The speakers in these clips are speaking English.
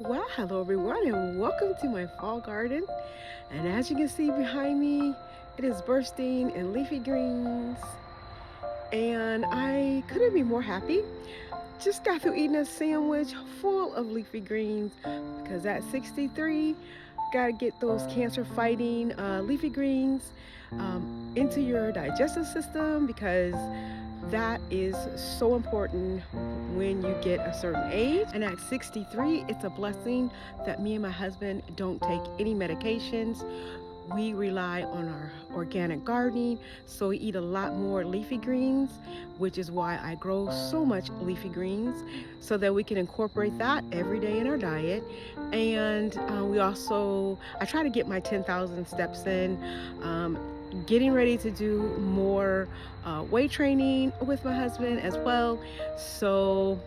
Well, hello everyone, and welcome to my fall garden. And as you can see behind me, it is bursting in leafy greens, and I couldn't be more happy. Just got through eating a sandwich full of leafy greens because at 63, gotta get those cancer-fighting leafy greens into your digestive system because that is so important when you get a certain age. And at 63, it's a blessing that me and my husband don't take any medications. We rely on our organic gardening, so we eat a lot more leafy greens, which is why I grow so much leafy greens, so that we can incorporate that every day in our diet. And I try to get my 10,000 steps in. Getting ready to do more weight training with my husband as well. So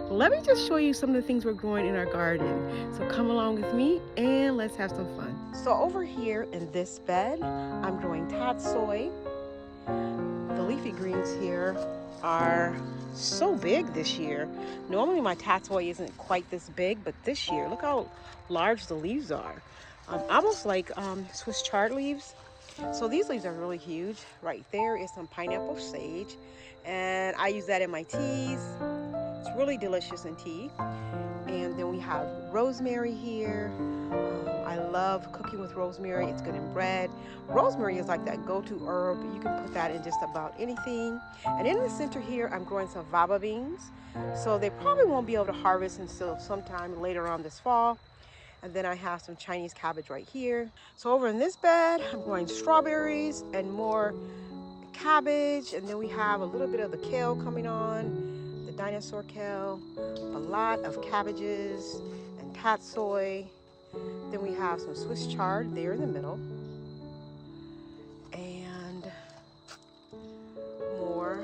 let me just show you some of the things we're growing in our garden. So come along with me and let's have some fun. So over here in this bed, I'm growing tatsoi. The leafy greens here are so big this year. Normally my tatsoi isn't quite this big, but this year, look how large the leaves are. Almost like Swiss chard leaves. So these leaves are really huge. Right there is some pineapple sage, and I use that in my teas. It's really delicious in tea. And then we have rosemary here. I love cooking with rosemary. It's good in bread. Rosemary is like that go-to herb. You can put that in just about anything. And in the center here, I'm growing some fava beans. So they probably won't be able to harvest until sometime later on this fall. And then I have some Chinese cabbage right here. So over in this bed, I'm growing strawberries and more cabbage. And then we have a little bit of the kale coming on, the dinosaur kale, a lot of cabbages and tatsoi. Then we have some Swiss chard there in the middle. And more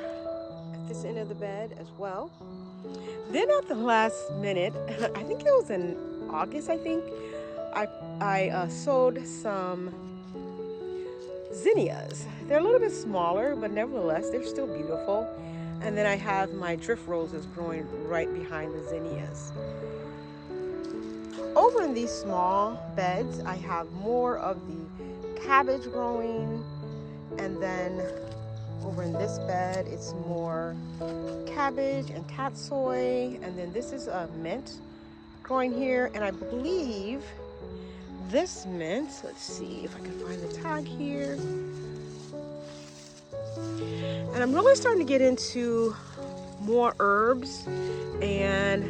at this end of the bed as well. Then at the last minute, I think it was in August, I think, I sowed some zinnias. They're a little bit smaller, but nevertheless, they're still beautiful. And then I have my drift roses growing right behind the zinnias. Over in these small beds, I have more of the cabbage growing. And then over in this bed, it's more cabbage and tatsoi. And then this is a mint growing here, and I believe this mint, let's see if I can find the tag here. And I'm really starting to get into more herbs and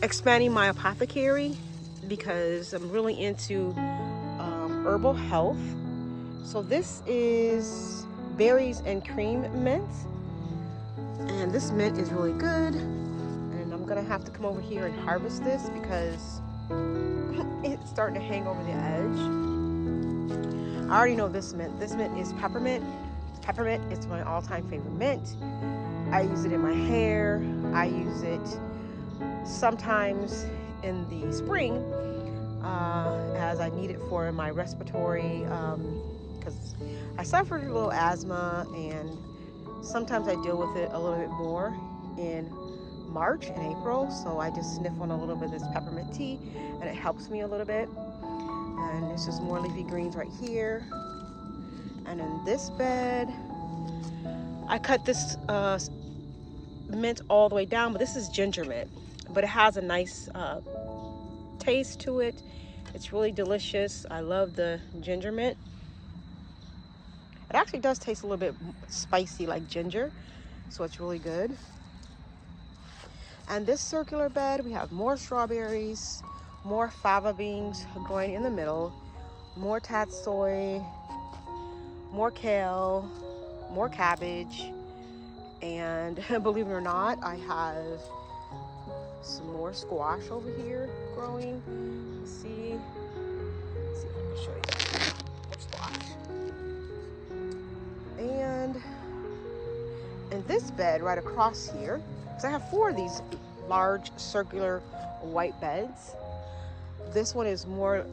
expanding my apothecary because I'm really into herbal health. So this is berries and cream mint, and this mint is really good. I'm gonna have to come over here and harvest this because it's starting to hang over the edge. I already know this mint. This mint is peppermint. Peppermint is my all-time favorite mint. I use it in my hair. I use it sometimes in the spring as I need it for my respiratory because I suffered a little asthma, and sometimes I deal with it a little bit more in March and April, so I just sniff on a little bit of this peppermint tea and it helps me a little bit. And there's just more leafy greens right here. And in this bed, I cut this mint all the way down, but this is ginger mint, but it has a nice taste to it. It's really delicious. I love the ginger mint. It actually does taste a little bit spicy like ginger, so it's really good. And this circular bed, we have more strawberries, more fava beans growing in the middle, more tatsoi, more kale, more cabbage, and believe it or not, I have some more squash over here growing. Let's see if I can show you more squash. And in this bed right across here, because I have 4 of these large circular white beds. This one is more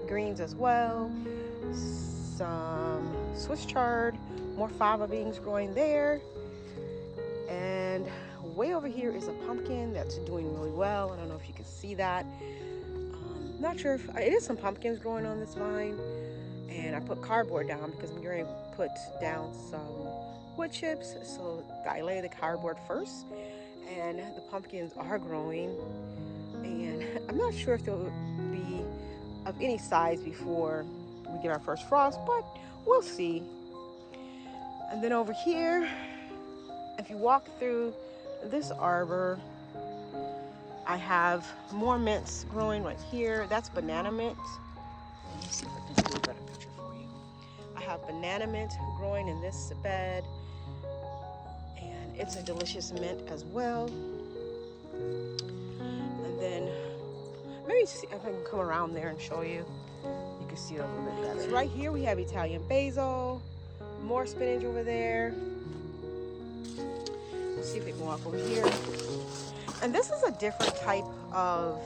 greens as well, some Swiss chard, more fava beans growing there, and way over here is a pumpkin that's doing really well. I don't know if you can see that. Not sure if it is some pumpkins growing on this vine, and I put cardboard down because I'm going to put down some wood chips, so I lay the cardboard first, and the pumpkins are growing, and I'm not sure if they'll be of any size before we get our first frost, but we'll see. And then over here, if you walk through this arbor, I have more mints growing right here. That's banana mint. Let me see if I can do a better picture for you. I have banana mint growing in this bed, and it's a delicious mint as well. And then maybe see if I can come around there and show you. You can see it a little bit better. So right here we have Italian basil, more spinach over there. Let's see if we can walk over here. And this is a different type of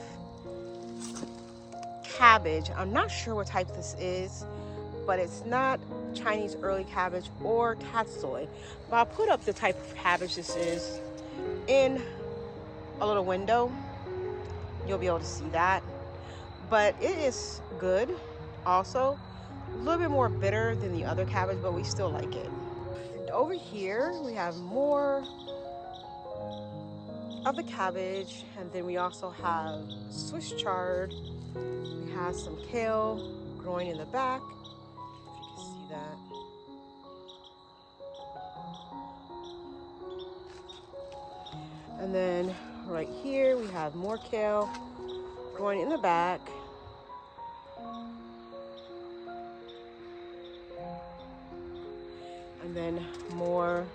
cabbage. I'm not sure what type this is, but it's not Chinese early cabbage or tatsoi. But I'll put up the type of cabbage this is in a little window. You'll be able to see that. But it is good also. A little bit more bitter than the other cabbage, but we still like it. And over here we have more of the cabbage, and then we also have Swiss chard. We have some kale growing in the back, if you can see that. And then right here we have more kale growing in the back. And then more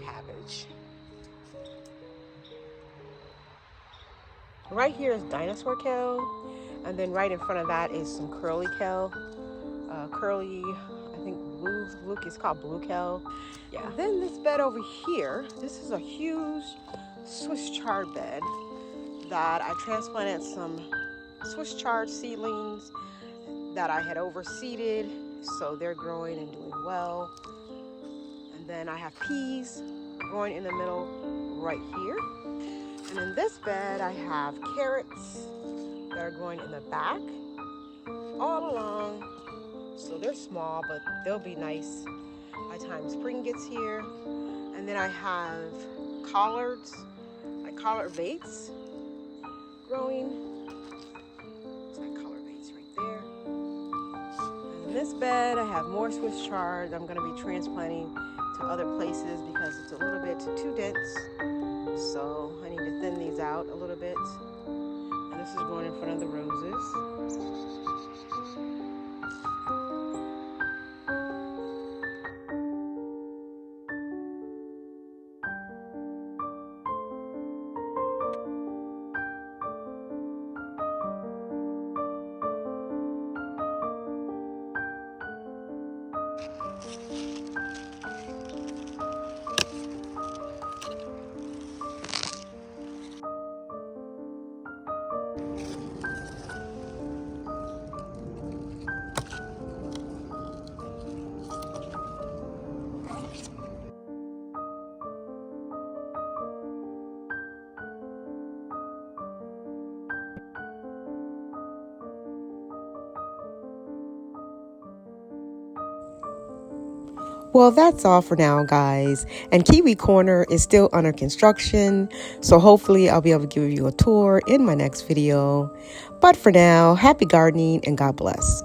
cabbage. Right here is dinosaur kale, and then right in front of that is some curly kale. Curly, I think blue, it's called blue kale. Yeah. Then this bed over here, this is a huge Swiss chard bed that I transplanted some Swiss chard seedlings that I had overseeded, so they're growing and doing well. And then I have peas growing in the middle right here. And in this bed, I have carrots that are growing in the back, all along. So they're small, but they'll be nice by the time spring gets here. And then I have collards, like collard baits, growing. Looks like collard baits right there. And in this bed, I have more Swiss chard I'm going to be transplanting to other places because it's a little bit too dense. So I need to thin these out a little bit. And this is going in front of the roses. Well, that's all for now, guys. And Kiwi Corner is still under construction, so hopefully I'll be able to give you a tour in my next video. But for now, happy gardening and God bless.